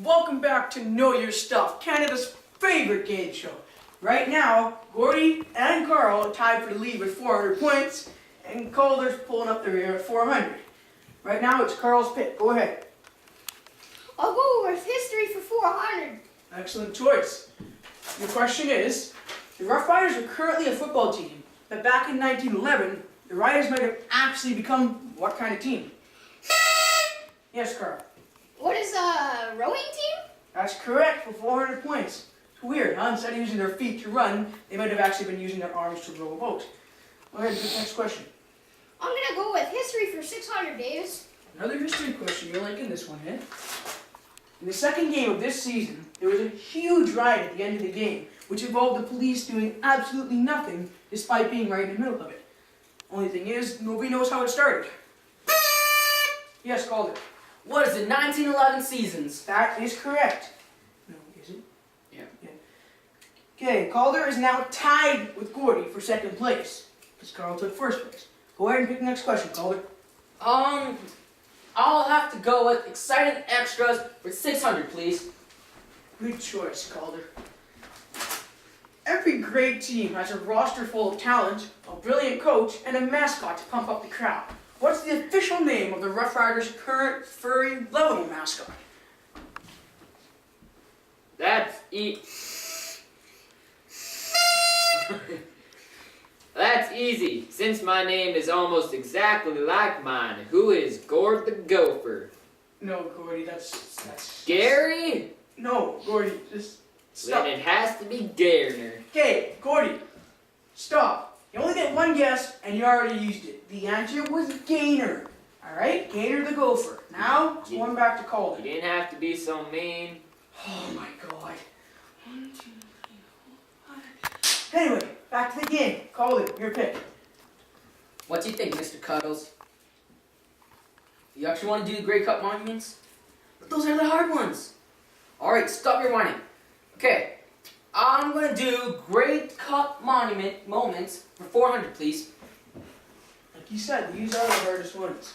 Welcome back to Know Your Stuff, Canada's favorite game show. Right now, Gordy and Carl are tied for the lead with 400 points, and Calder's pulling up the rear at 400. Right now, it's Carl's pick. Go ahead. I'll go with history for 400. Excellent choice. Your question is, the Rough Riders are currently a football team, but back in 1911, the Riders might have actually become what kind of team? Yes, Carl. What is a rowing team? That's correct for 400 points. It's weird, huh? Instead of using their feet to run, they might have actually been using their arms to row a boat. Go ahead and pick the next question. I'm gonna go with history for 600, Davis. Another history question. You're liking this one, eh? In the second game of this season, there was a huge riot at the end of the game, which involved the police doing absolutely nothing despite being right in the middle of it. Only thing is, nobody knows how it started. Yes, Calder. What is it, 1911 seasons? That is correct. No, is it? Yeah. Okay, Calder is now tied with Gordy for second place, because Carl took first place. Go ahead and pick the next question, Calder. I'll have to go with exciting extras for 600, please. Good choice, Calder. Every great team has a roster full of talent, a brilliant coach, and a mascot to pump up the crowd. What's the official name of the Rough Riders' current furry lovable mascot? That's That's easy, since my name is almost exactly like mine. Who is Gord the Gopher? No, Gordy, that's... Gary? No, Gordy, just stop. Then it has to be Garner. Okay, Gordy, stop. You only get one guess, and you already used it. The answer was Gainer. Alright, Gainer the Gopher. Now, it's going back to Calder. You didn't have to be so mean. Oh my god. 1, 2, 3, 4, 5. Anyway, back to the game. Calder, your pick. What do you think, Mr. Cuddles? You actually want to do the Grey Cup monuments? But those are the hard ones. Alright, stop your whining. Okay, I'm going to do Grey Cup monument moments for 400, please. Like you said, these are the hardest ones.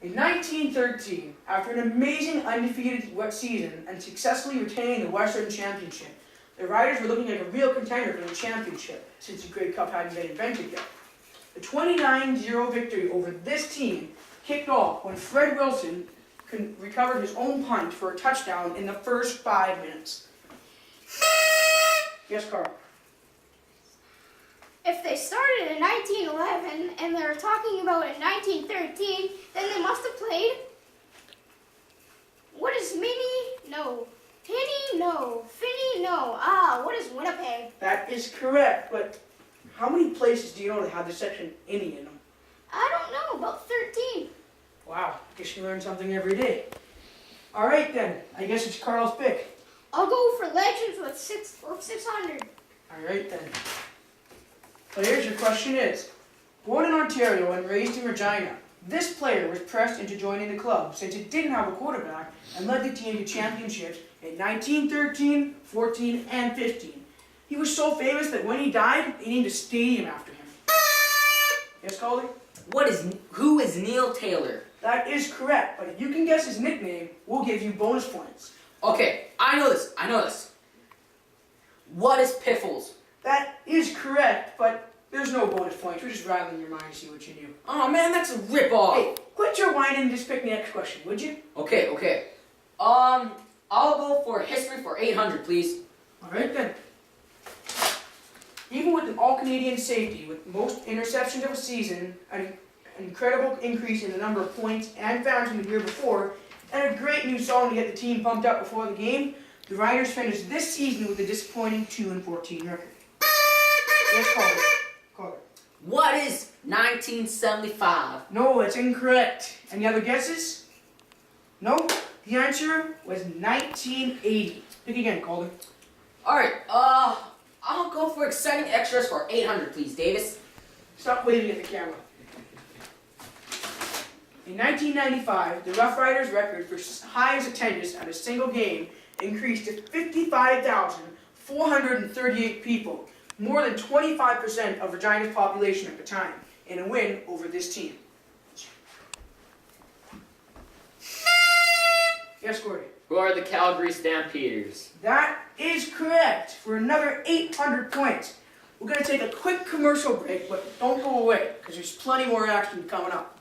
In 1913, after an amazing undefeated season and successfully retaining the Western Championship, the Riders were looking like a real contender for the championship since the Grey Cup hadn't been invented yet. The 29-0 victory over this team kicked off when Fred Wilson recovered his own punt for a touchdown in the first 5 minutes. Yes, Carl. If they started in 1911 and they're talking about in 1913, then they must have played. What is Mini? No. Penny? No. Finney? No. What is Winnipeg? That is correct, but how many places do you know that have the section Indy in them? I don't know, about 13. Wow, guess you learn something every day. All right then, I guess it's Carl's pick. I'll go for legends with 600. All right then. So here's your question is, born in Ontario and raised in Regina, this player was pressed into joining the club since it didn't have a quarterback and led the team to championships in 1913, 14, and 15. He was so famous that when he died, they named a stadium after him. Yes, Calder? Who is Neil Taylor? That is correct, but if you can guess his nickname, we'll give you bonus points. Okay, I know this. What is Piffles? That is correct, but there's no bonus points. We're just rattling your mind to see what you knew. Oh man, that's a rip-off. Hey, quit your whining and just pick the next question, would you? Okay. I'll go for history for 800, please. All right then. Even with an all-Canadian safety, with most interceptions of a season, an incredible increase in the number of points and fouls from the year before, and a great new song to get the team pumped up before the game, the Riders finished this season with a disappointing 2-14 record. Yes, Calder. What is 1975? No, that's incorrect. Any other guesses? No? The answer was 1980. Pick again, Calder. Alright, I'll go for exciting extras for 800, please, Davis. Stop waving at the camera. In 1995, the Rough Riders' record for highest attendance at a single game increased to 55,438 people, more than 25% of Regina's population at the time, in a win over this team. Yes, Gordy. Who are the Calgary Stampeders? That is correct for another 800 points. We're going to take a quick commercial break, but don't go away because there's plenty more action coming up.